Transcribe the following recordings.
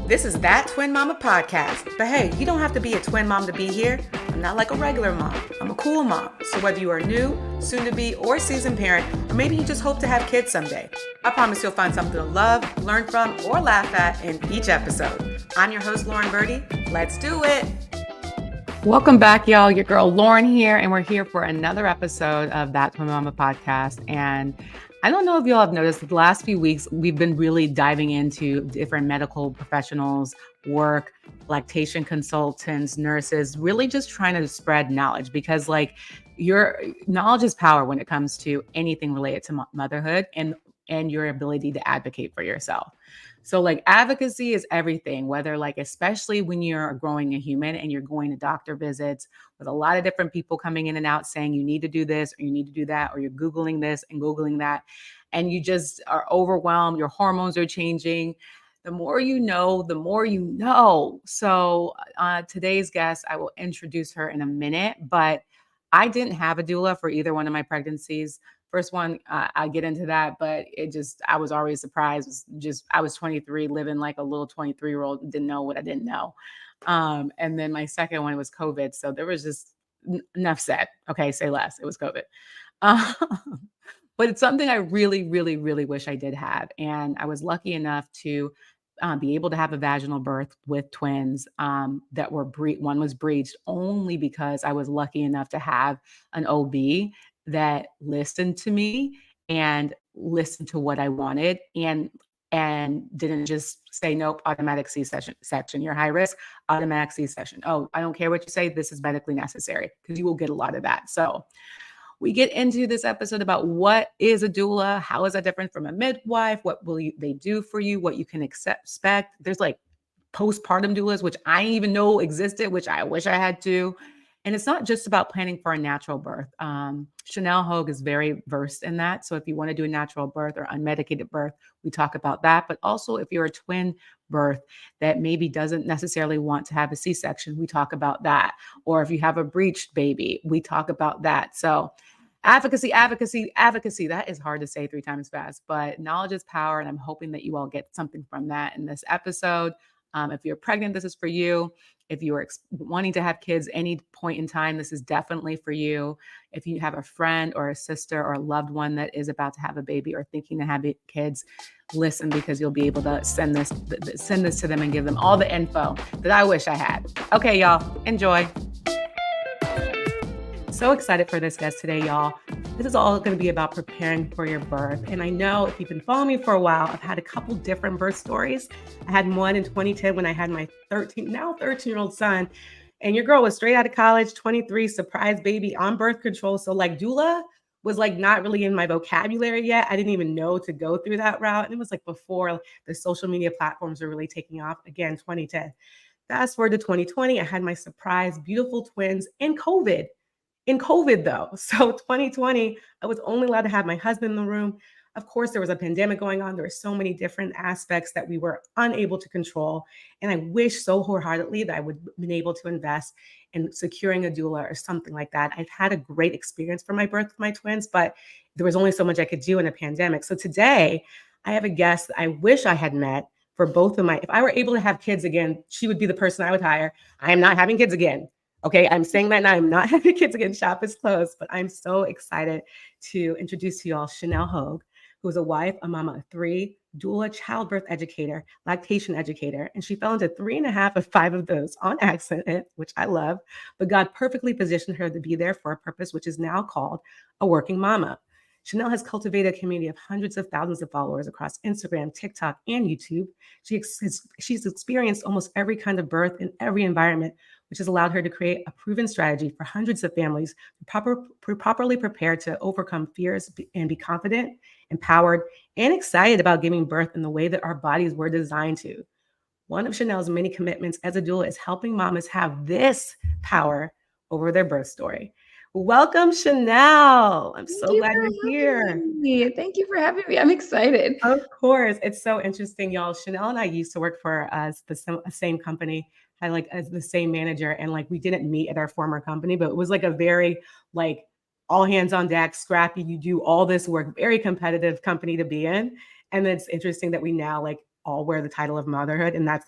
This is That Twin Mama podcast. But hey, you don't have to be a twin mom to be here. I'm not like a regular mom. I'm a cool mom. So whether you are new, soon to be, or seasoned parent, or maybe you just hope to have kids someday, I promise you'll find something to love, learn from, or laugh at in each episode. I'm your host, Lauren Berty. Let's do it. Welcome back, y'all. Your girl Lauren here, and we're here for another episode of That Twin Mama podcast. And I don't know if y'all have noticed, the last few weeks, we've been really diving into different medical professionals, work, lactation consultants, nurses, really just trying to spread knowledge because your knowledge is power when it comes to anything related to motherhood and your ability to advocate for yourself. So advocacy is everything, whether especially when you're growing a human and you're going to doctor visits with a lot of different people coming in and out saying you need to do this or you need to do that, or you're Googling this and Googling that, and you just are overwhelmed, your hormones are changing. The more you know, the more you know. So today's guest, I will introduce her in a minute, but I didn't have a doula for either one of my pregnancies. First one, I get into that, but I was already surprised. I was 23, living like a little 23-year-old, didn't know what I didn't know. And then my second one was COVID. So there was just enough said. Okay, say less. It was COVID. But it's something I really, really, really wish I did have. And I was lucky enough to be able to have a vaginal birth with twins that were one was breached only because I was lucky enough to have an OB that listened to me and listened to what I wanted and didn't just say, nope, automatic C-section, you're high risk, automatic C-section. Oh, I don't care what you say, this is medically necessary, because you will get a lot of that. So we get into this episode about what is a doula, how is that different from a midwife, what will they do for you, what you can expect. There's postpartum doulas, which I didn't even know existed, which I wish I had to. And it's not just about planning for a natural birth. Chanel Hogue is very versed in that. So if you want to do a natural birth or unmedicated birth, we talk about that. But also if you're a twin birth that maybe doesn't necessarily want to have a C-section, we talk about that. Or if you have a breached baby, we talk about that. So advocacy, advocacy, advocacy. That is hard to say 3 times fast, but knowledge is power. And I'm hoping that you all get something from that in this episode. If you're pregnant, this is for you. If you are wanting to have kids any point in time, this is definitely for you. If you have a friend or a sister or a loved one that is about to have a baby or thinking to have kids, listen, because you'll be able to send this to them and give them all the info that I wish I had. Okay, y'all, enjoy. So excited for this guest today, y'all. This is all going to be about preparing for your birth. And I know if you've been following me for a while, I've had a couple different birth stories. I had one in 2010 when I had my 13-year-old son. And your girl was straight out of college, 23, surprise baby on birth control. So doula was not really in my vocabulary yet. I didn't even know to go through that route. And it was before the social media platforms were really taking off. Again, 2010. Fast forward to 2020, I had my surprise beautiful twins in COVID though. So 2020, I was only allowed to have my husband in the room. Of course, there was a pandemic going on. There were so many different aspects that we were unable to control. And I wish so wholeheartedly that I would have been able to invest in securing a doula or something like that. I've had a great experience for my birth with my twins, but there was only so much I could do in a pandemic. So today I have a guest that I wish I had met for both of if I were able to have kids again, she would be the person I would hire. I am not having kids again. Okay, I'm saying that now. I'm not having kids again. Shop is closed, but I'm so excited to introduce to you all Chanel Hogue, who is a wife, a mama of 3, doula, childbirth educator, lactation educator, and she fell into 3.5 of 5 of those on accident, which I love. But God perfectly positioned her to be there for a purpose, which is now called a working mama. Chanel has cultivated a community of hundreds of thousands of followers across Instagram, TikTok, and YouTube. She's experienced almost every kind of birth in every environment, which has allowed her to create a proven strategy for hundreds of families to properly prepare to overcome fears and be confident, empowered, and excited about giving birth in the way that our bodies were designed to. One of Chanel's many commitments as a doula is helping mamas have this power over their birth story. Welcome, Chanel. I'm so glad you're here. Thank you for having me. I'm excited. Of course. It's so interesting, y'all. Chanel and I used to work for the same company, had as the same manager, and we didn't meet at our former company, but it was a very all hands on deck, scrappy, you do all this work, very competitive company to be in. And it's interesting that we now all wear the title of motherhood, and that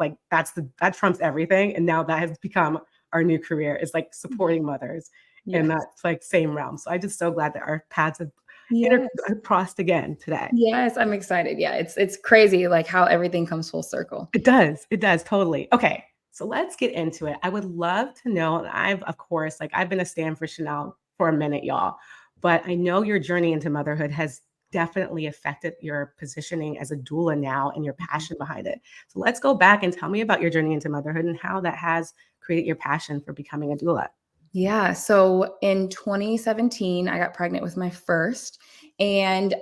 trumps everything. And now that has become our new career, is like supporting mothers in Yes. that like same realm. So I'm just so glad that our paths have Yes. crossed again today. Yes, I'm excited. Yeah, it's crazy like how everything comes full circle. It does. It does. Totally. Okay. So let's get into it. I would love to know, and of course, like I've been a stan for Chanel for a minute, y'all, but I know your journey into motherhood has definitely affected your positioning as a doula now and your passion behind it. So let's go back and tell me about your journey into motherhood and how that has created your passion for becoming a doula. Yeah. So in 2017, I got pregnant with my first. And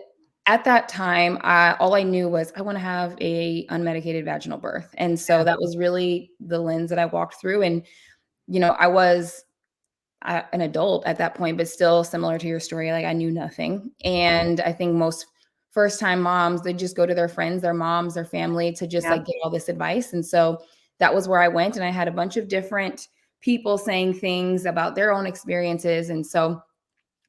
at that time, all I knew was I want to have a unmedicated vaginal birth. And so Yeah. that was really the lens that I walked through. And, I was an adult at that point, but still similar to your story, like I knew nothing. And I think most first time moms, they just go to their friends, their moms, their family to just Yeah. like get all this advice. And so that was where I went. And I had a bunch of different people saying things about their own experiences. And so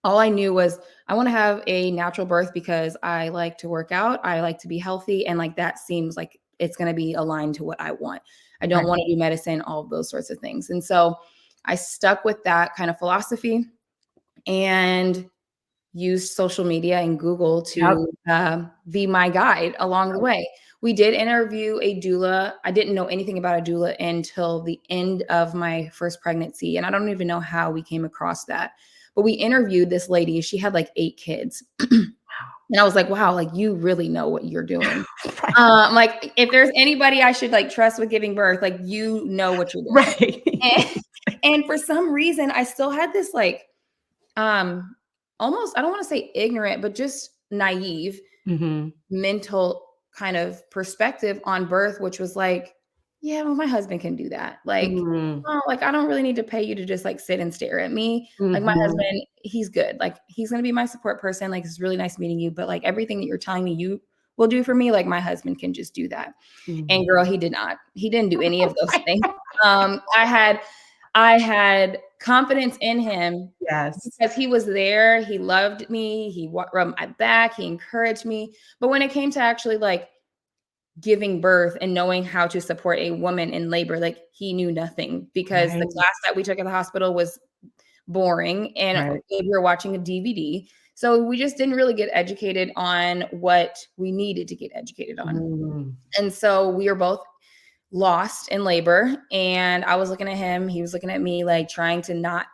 all I knew was I want to have a natural birth because I like to work out. I like to be healthy. And like that seems like it's going to be aligned to what I want. I don't Right. want to do medicine, all of those sorts of things. And so I stuck with that kind of philosophy and used social media and Google Yep. to be my guide along the way. We did interview a doula. I didn't know anything about a doula until the end of my first pregnancy. And I don't even know how we came across that. But we interviewed this lady. She had like 8 kids. And I was like, wow, like you really know what you're doing. Right. Like if there's anybody I should like trust with giving birth, like you know what you're doing. Right. And for some reason, I still had this like almost, I don't want to say ignorant, but just naive Hmm. mental kind of perspective on birth, which was like, yeah, well, my husband can do that. Like, Hmm. oh, like I don't really need to pay you to just like sit and stare at me. Like my Hmm. husband, he's good. Like he's gonna be my support person. Like it's really nice meeting you. But like everything that you're telling me you will do for me, like my husband can just do that. And Hmm. girl, he did not. He didn't do any of those things. I had confidence in him Yes. because he was there. He loved me. He rubbed my back. He encouraged me. But when it came to actually like giving birth and knowing how to support a woman in labor, like he knew nothing because the Right. class that we took at the hospital was boring and Right. we were watching a DVD. So we just didn't really get educated on what we needed to get educated on. Mm. And so we were both lost in labor. And I was looking at him, he was looking at me, like trying to not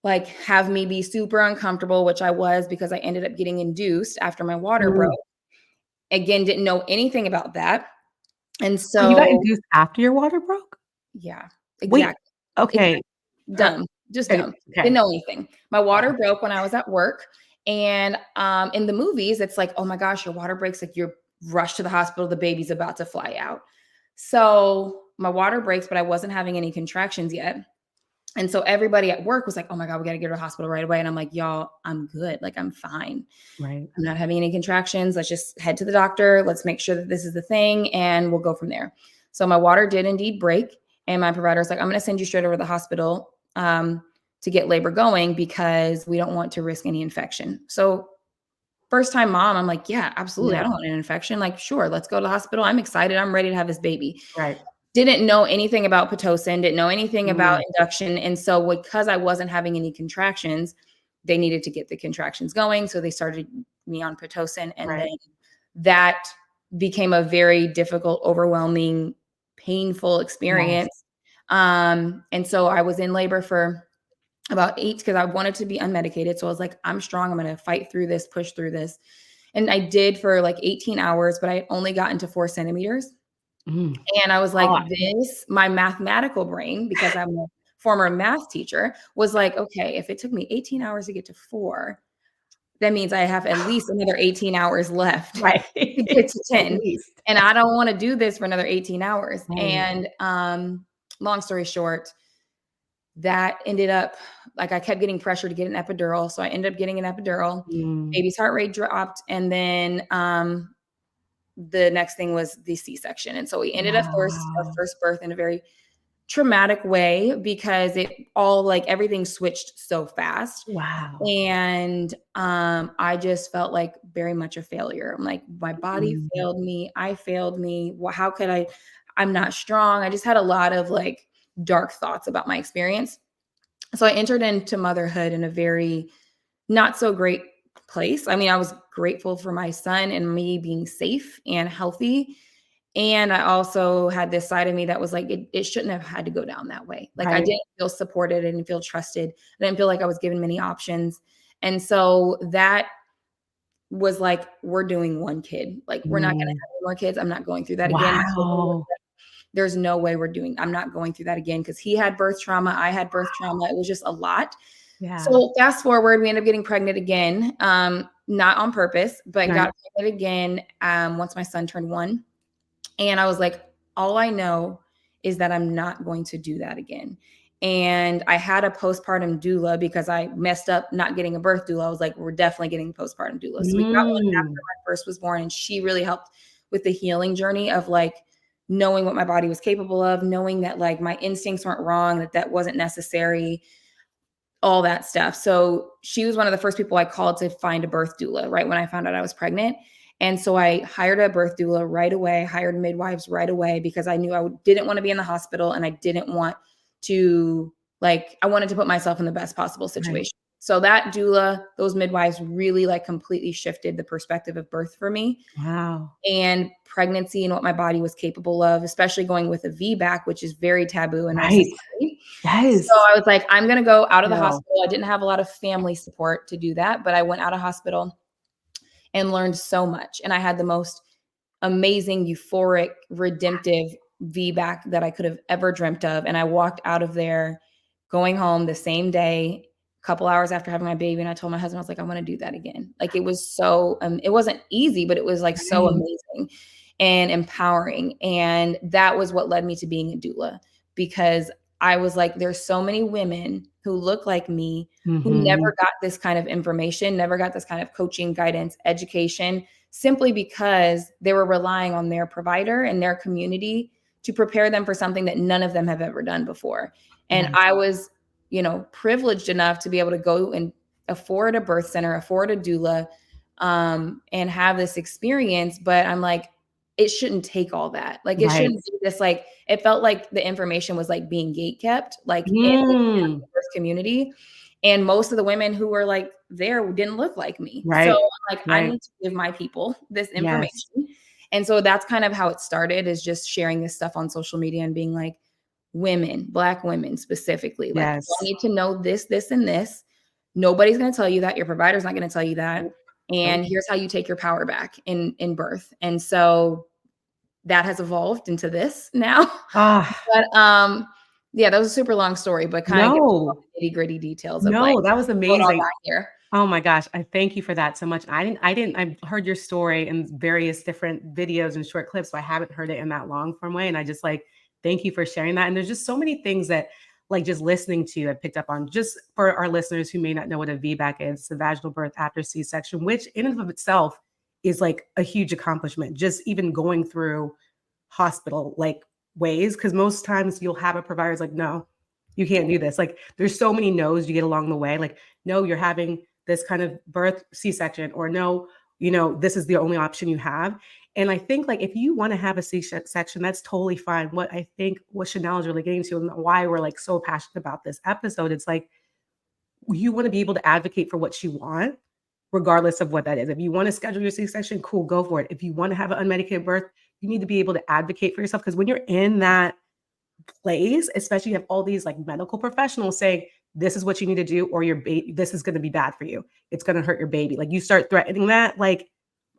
like have me be super uncomfortable, which I was because I ended up getting induced after my water Mm. broke. Again, didn't know anything about that. And Oh, you got so, induced after your water broke? yeah, Wait, exactly. okay. Exactly. Er, Dumb, just okay, dumb. Didn't okay. know anything. My water Wow. broke when I was at work. And in the movies, it's like, oh my gosh, your water breaks, like you're rushed to the hospital, the baby's about to fly out. So my water breaks, but I wasn't having any contractions yet. And so everybody at work was like, oh my God, we got to get her to the hospital right away. And I'm like, y'all, I'm good. Like, I'm fine. Right. I'm not having any contractions. Let's just head to the doctor. Let's make sure that this is the thing and we'll go from there. So my water did indeed break. And my provider was like, I'm going to send you straight over to the hospital to get labor going because we don't want to risk any infection. So first time mom, I'm like, yeah, absolutely. I Yeah. don't want an infection. Like, sure, let's go to the hospital. I'm excited. I'm ready to have this baby. Right. Didn't know anything about Pitocin, didn't know anything about Mm. induction. And so because I wasn't having any contractions, they needed to get the contractions going. So they started me on Pitocin. And Right. then that became a very difficult, overwhelming, painful Yes. experience. And so I was in labor for about 8 because I wanted to be unmedicated. So I was like, I'm strong. I'm going to fight through this, push through this. And I did for like 18 hours, but I had only gotten to 4 centimeters. Mm. And I was like, God. my mathematical brain, because I'm a former math teacher, was like, okay, if it took me 18 hours to get to 4, that means I have at least another 18 hours left Right. to get to At 10. least. And I don't want to do this for another 18 hours. Right. And long story short, that ended up like I kept getting pressure to get an epidural. So I ended up getting an epidural. Mm. Baby's heart rate dropped. And then the next thing was the C-section. And so we ended up our Wow. first birth in a very traumatic way because it all like everything switched so fast. Wow. And I just felt like very much a failure. I'm like, my body Mm, failed me. I failed me. Well, how could I? I'm not strong. I just had a lot of like dark thoughts about my experience. So I entered into motherhood in a very not so great place. I mean, I was grateful for my son and me being safe and healthy. And I also had this side of me that was like, it shouldn't have had to go down that way. Like I right. didn't feel supported, I didn't feel trusted. I didn't feel like I was given many options. And so that was like, we're doing one kid. Like we're not going to Mm, have any more kids. I'm not going through that again. wow. There's no way I'm not going through that again because he had birth trauma. I had birth trauma. It was just a lot. Yeah. So fast forward, we ended up getting pregnant again, not on purpose, but Right. got pregnant again once my son turned 1. And I was like, all I know is that I'm not going to do that again. And I had a postpartum doula because I messed up not getting a birth doula. I was like, we're definitely getting a postpartum doula. So we got one after Mm, my first was born, and she really helped with the healing journey of like knowing what my body was capable of, knowing that like my instincts weren't wrong, that wasn't necessary, all that stuff. So she was one of the first people I called to find a birth doula right when I found out I was pregnant. And so I hired a birth doula right away, hired midwives right away because I knew I didn't want to be in the hospital and I didn't want to, like, I wanted to put myself in the best possible right. situation. So that doula, those midwives really like completely shifted the perspective of birth for me Wow. and pregnancy and what my body was capable of, especially going with a VBAC, which is very taboo in our Right. society. Yes. So I was like, I'm going to go out of the No. hospital. I didn't have a lot of family support to do that, but I went out of hospital and learned so much. And I had the most amazing, euphoric, redemptive VBAC that I could have ever dreamt of. And I walked out of there going home the same day, a couple hours after having my baby. And I told my husband, I was like, I want to do that again. Like it was so, it wasn't easy, but it was like so Right. amazing and empowering. And that was what led me to being a doula because I was like, there's so many women who look like me who Mhm. never got this kind of information, never got this kind of coaching, guidance, education, simply because they were relying on their provider and their community to prepare them for something that none of them have ever done before. And Yes. I was, privileged enough to be able to go and afford a birth center, afford a doula, and have this experience. But I'm like, it shouldn't take all that. Like, it Right. shouldn't be this, like, it felt like the information was like being gate kept, like in the Mm. birth community. And most of the women who were like there didn't look like me. So Right. I'm like, I Right. need to give my people this Yes. information. And so that's kind of how it started, is just sharing this stuff on social media and being like, women, Black women specifically, like, you Yes. need to know this, this, and this. Nobody's going to tell you that. Your provider's not going to tell you that. Nope. And Nope. here's how you take your power back in birth. And so that has evolved into this now. Ah, But yeah, that was a super long story, but kind of get all no. the nitty-gritty details of like No, that was what all amazing. got here. Oh my gosh, I thank you for that so much. I've heard your story in various different videos and short clips, so I haven't heard it in that long form way. And I just like thank you for sharing that. And there's just so many things that like just listening to you, I picked up on. Just for our listeners who may not know what a VBAC is, it's a vaginal birth after C-section, which in and of itself is like a huge accomplishment. Just even going through hospital like ways, because most times you'll have a provider's like, no, you can't do this. Like there's so many no's you get along the way. Like, no, you're having this kind of birth C-section, or no, this is the only option you have. And I think like if you want to have a C-section, that's totally fine. What I think what Chanel is really getting to, and why we're like so passionate about this episode, it's like you want to be able to advocate for what you want, regardless of what that is. If you want to schedule your C-section, cool, go for it. If you want to have an unmedicated birth, you need to be able to advocate for yourself, because when you're in that place, especially you have all these like medical professionals saying, this is what you need to do, or your baby, this is going to be bad for you. It's going to hurt your baby. Like you start threatening that, like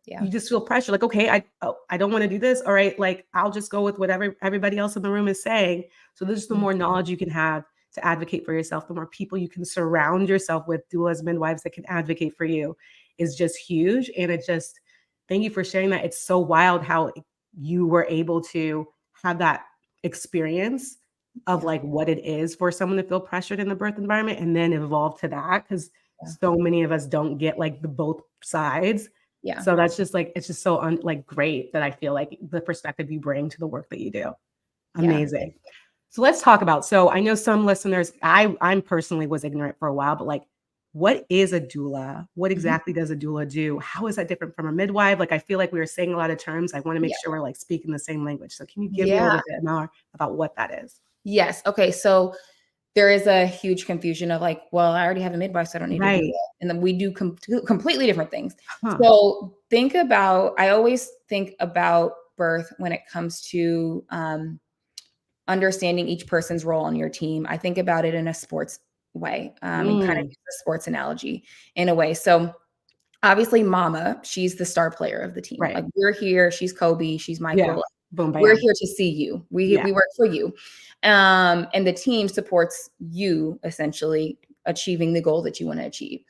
Yeah. you just feel pressure. Like, okay, I don't want to do this. All right. Like I'll just go with whatever everybody else in the room is saying. So there's the more knowledge you can have to advocate for yourself, the more people you can surround yourself with, doulas, midwives that can advocate for you, is just huge. And it just, thank you for sharing that. It's so wild how you were able to have that experience of Yeah. like what it is for someone to feel pressured in the birth environment and then evolve to that, because Yeah. so many of us don't get like the both sides. Yeah. So that's just like, it's just so like great that I feel like the perspective you bring to the work that you do. Yeah. Amazing. So let's talk about, so I know some listeners, I'm personally was ignorant for a while, but like, what is a doula? What Mhm. exactly does a doula do? How is that different from a midwife? Like, I feel like we were saying a lot of terms. I want to make Yeah. sure we're like speaking the same language. So can you give me a Yeah. little bit more about what that is? Yes. Okay. So there is a huge confusion of like, well, I already have a midwife, so I don't need to do Right. that. And then we do two completely different things. Huh. So I always think about birth when it comes to understanding each person's role on your team. I think about it in a sports way, and kind of Mm, use a sports analogy in a way. So obviously, Mama, she's the star player of the team. right. Like we're here, she's Kobe, she's Yeah. Michael. Boom, We're bam. here to see you. Yeah. We work for you, and the team supports you essentially achieving the goal that you want to achieve.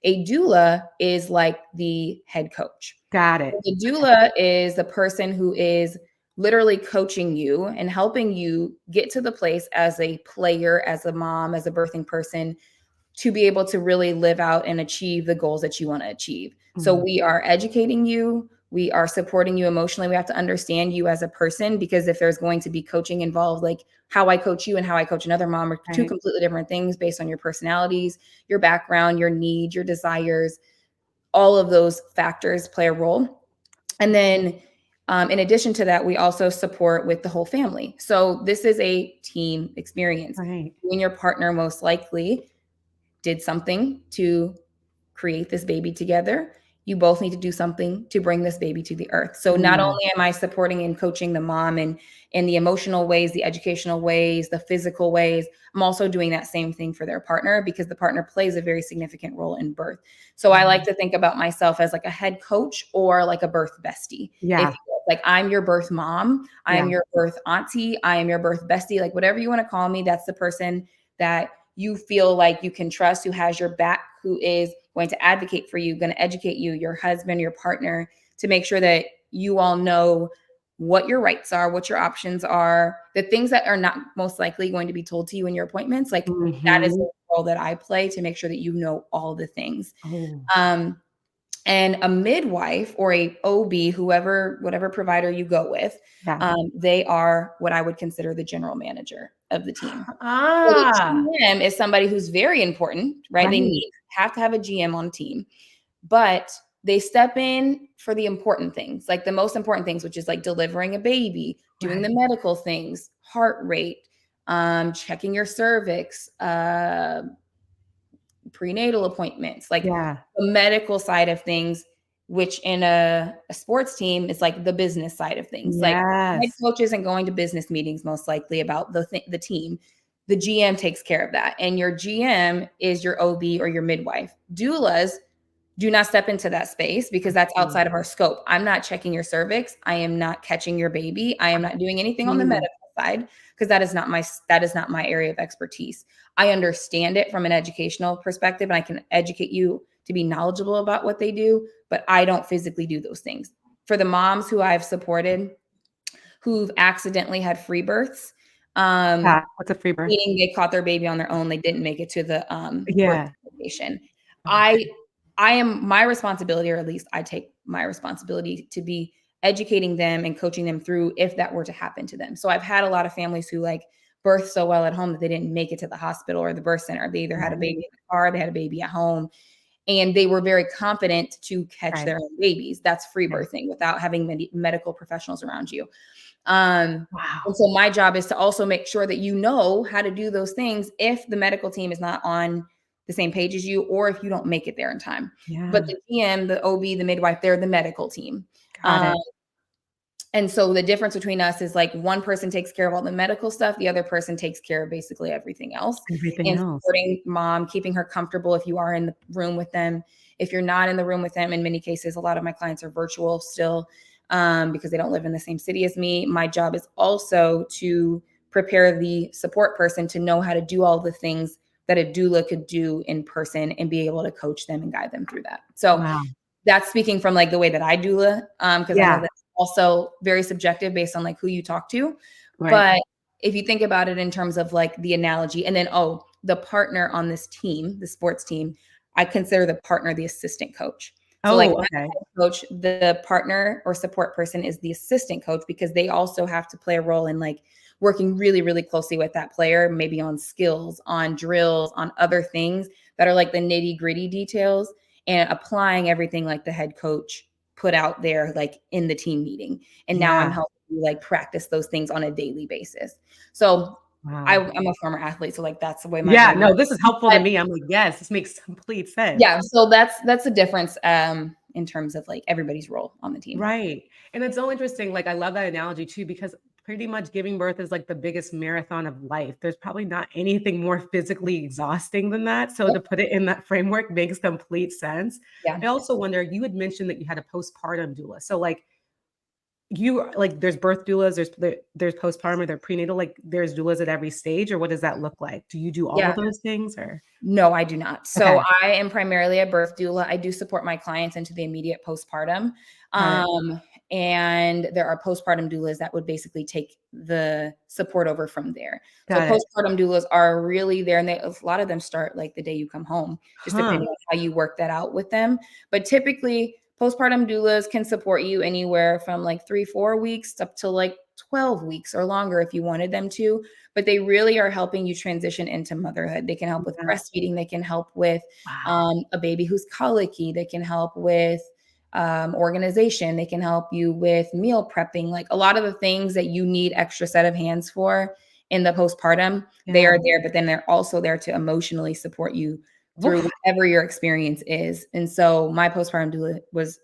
A doula is like the head coach. Got it. The doula is the person who is literally coaching you and helping you get to the place as a player, as a mom, as a birthing person, to be able to really live out and achieve the goals that you want to achieve. So Mm, we are educating you, we are supporting you emotionally. We have to understand you as a person, because if there's going to be coaching involved, like how I coach you and how I coach another mom are two right. completely different things based on your personalities, your background, your needs, your desires. All of those factors play a role. And then in addition to that, we also support with the whole family. So this is a team experience. Right. You and your partner most likely did something to create this baby together. You both need to do something to bring this baby to the earth. So not Mm, only am I supporting and coaching the mom and in the emotional ways, the educational ways, the physical ways, I'm also doing that same thing for their partner, because the partner plays a very significant role in birth. So I like mm, to think about myself as like a head coach or like a birth bestie. If yeah. like I'm your birth mom, I am Yeah. your birth auntie, I am your birth bestie, like whatever you want to call me, that's the person that you feel like you can trust, who has your back, who is going to advocate for you, going to educate you, your husband, your partner, to make sure that you all know what your rights are, what your options are, the things that are not most likely going to be told to you in your appointments. Like that is Hmm. the role that I play, to make sure that you know all the things. Oh, Um, and a midwife or a OB, whatever provider you go with, yeah. they are what I would consider the general manager of the team. So the Ah, GM is somebody who's very important, right? They right. have to have a GM on team, but they step in for the important things, like the most important things, which is like delivering a baby, doing the Right. medical things, heart rate, checking your cervix, prenatal appointments, like Yeah. the medical side of things, which in a sports team is like the business side of things. Like head Yes. coach isn't going to business meetings most likely about the team. The GM takes care of that. And your GM is your OB or your midwife. Doulas do not step into that space, because that's Mm, outside of our scope. I'm not checking your cervix. I am not catching your baby. I am not doing anything on the mm, medical side, because that is not my area of expertise. I understand it from an educational perspective, and I can educate you to be knowledgeable about what they do, but I don't physically do those things. For the moms who I've supported who've accidentally had free births, yeah. What's a free birth? meaning they caught their baby on their own, they didn't make it to the birth Yeah. location. I Okay. I am my responsibility, or at least I take my responsibility to be educating them and coaching them through if that were to happen to them. So I've had a lot of families who like birthed so well at home that they didn't make it to the hospital or the birth center. They either had a baby Right. in the car, they had a baby at home, and they were very confident to catch Right. their own babies. That's free Right. birthing without having medical professionals around you. Um, and Wow. so my job is to also make sure that you know how to do those things if the medical team is not on the same page as you, or if you don't make it there in time. But Yeah. the GM, the OB, the midwife, they're the medical team. Got Um, it. and so the difference between us is like one person takes care of all the medical stuff, the other person takes care of basically everything else, Everything and else. supporting mom, keeping her comfortable if you are in the room with them. If you're not in the room with them, in many cases, a lot of my clients are virtual still, because they don't live in the same city as me. My job is also to prepare the support person to know how to do all the things that a doula could do in person, and be able to coach them and guide them through that. So Wow. that's speaking from like the way that I doula, because I know Yeah. that's also very subjective based on like who you talk to. Right. But if you think about it in terms of like the analogy, and then the partner on this team, the sports team, I consider the partner the assistant coach. So like Oh, I'm okay. the head coach, the partner or support person is the assistant coach because they also have to play a role in like working really, really closely with that player, maybe on skills, on drills, on other things that are like the nitty gritty details and applying everything like the head coach put out there, like in the team meeting. And now I'm Yeah. helping you like practice those things on a daily basis. So Wow. I'm a former athlete. So like that's the way my Yeah, brain no, works. this is helpful to But me. I'm like, yes, this makes complete sense. yeah, so that's the difference in terms of like everybody's role on the team. Right. And it's so interesting. Like, I love that analogy too, because pretty much giving birth is like the biggest marathon of life. There's probably not anything more physically exhausting than that. So Yep. to put it in that framework makes complete sense. Yeah. I also wonder, you had mentioned that you had a postpartum doula. So like you like there's birth doulas, there's postpartum or there's prenatal, like there's doulas at every stage, or what does that look like? Do you do all Yeah. of those things or No, I do not. So okay, I am primarily a birth doula. I do support my clients into the immediate postpartum. got it. Um, and there are postpartum doulas that would basically take the support over from there. So Got it. postpartum doulas are really there, and a lot of them start like the day you come home, just Huh. depending on how you work that out with them. But typically, postpartum doulas can support you anywhere from like 3, 4 weeks up to like 12 weeks or longer if you wanted them to, but they really are helping you transition into motherhood. They can help with Yeah. breastfeeding. They can help with Wow. a baby who's colicky. They can help with organization. They can help you with meal prepping. Like a lot of the things that you need extra set of hands for in the postpartum, they Yeah. are there, but then they're also there to emotionally support you through Woof. whatever your experience is. And so my postpartum doula was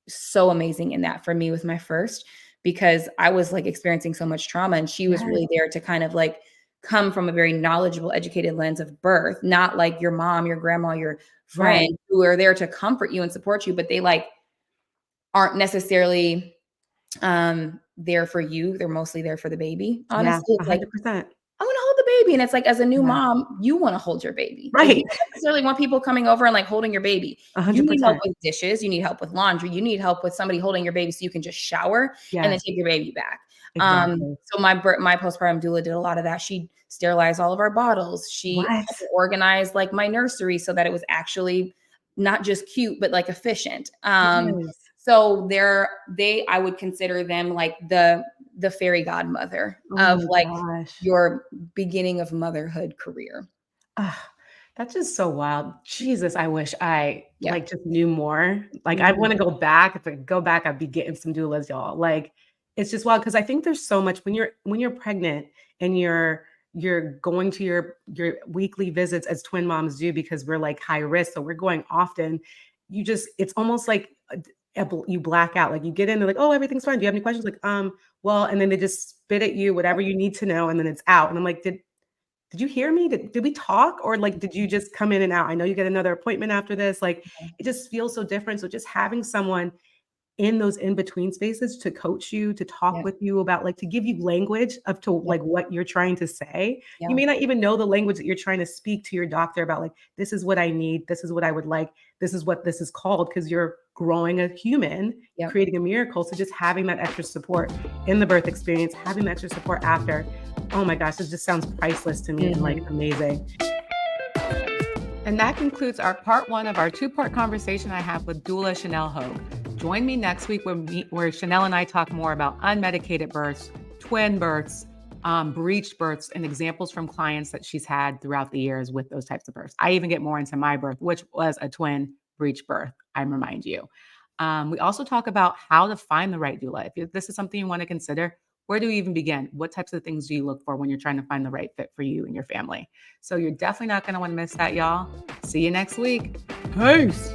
so amazing in that for me with my first because I was like experiencing so much trauma and she was Yes. really there to kind of like come from a very knowledgeable, educated lens of birth, not like your mom, your grandma, your friend Right. who are there to comfort you and support you, but they like aren't necessarily there for you. They're mostly there for the baby. Yeah, Honestly, it's like 100%. I wanna hold the baby, and it's like, as a new Yeah. mom, you wanna hold your baby. Like, you Right. don't necessarily want people coming over and, like, holding your baby. You need help 100%. with dishes, you need help with laundry, you need help with somebody holding your baby so you can just shower and then Yes, take your baby back. exactly. So my postpartum doula did a lot of that. She sterilized all of our bottles. She What? organized, like, my nursery so that it was actually not just cute, but, like, efficient. Yes. So I would consider them, like, the fairy godmother Oh of, my like, gosh. your beginning of motherhood career. Ah, that's just so wild. Jesus, I wish I, Yeah. like, just knew more. Like, I Mhm. wanna go back. If I could go back, I'd be getting some doulas, y'all. Like, it's just wild because I think there's so much when you're pregnant and you're going to your weekly visits as twin moms do because we're, like, high risk, so we're going often. You just it's almost like you black out. Like, you get in, they're like, "Oh, everything's fine. Do you have any questions?" Like, well, and then they just spit at you whatever you need to know, and then it's out, and I'm like, did you hear me? Did we talk or like did you just come in and out? I know you get another appointment after this. Like it just feels so different. So just having someone in those in between spaces to coach you, to talk Yeah, with you about like to give you language of to yeah, like what you're trying to say. You yeah, may not even know the language that you're trying to speak to your doctor about like this is what I need, this is what I would like, this is what this is called because you're growing a human, yeah. creating a miracle. So just having that extra support in the birth experience, having that extra support after. Oh my gosh, this just sounds priceless to me and like Mhm. amazing. And that concludes our part one of our two-part conversation I have with Doula Chanel Hogue. Join me next week where Chanel and I talk more about unmedicated births, twin births, breech births, and examples from clients that she's had throughout the years with those types of births. I even get more into my birth, which was a twin breech birth, I remind you. We also talk about how to find the right doula. If this is something you want to consider, where do you even begin? What types of things do you look for when you're trying to find the right fit for you and your family? So you're definitely not going to want to miss that, y'all. See you next week. Peace.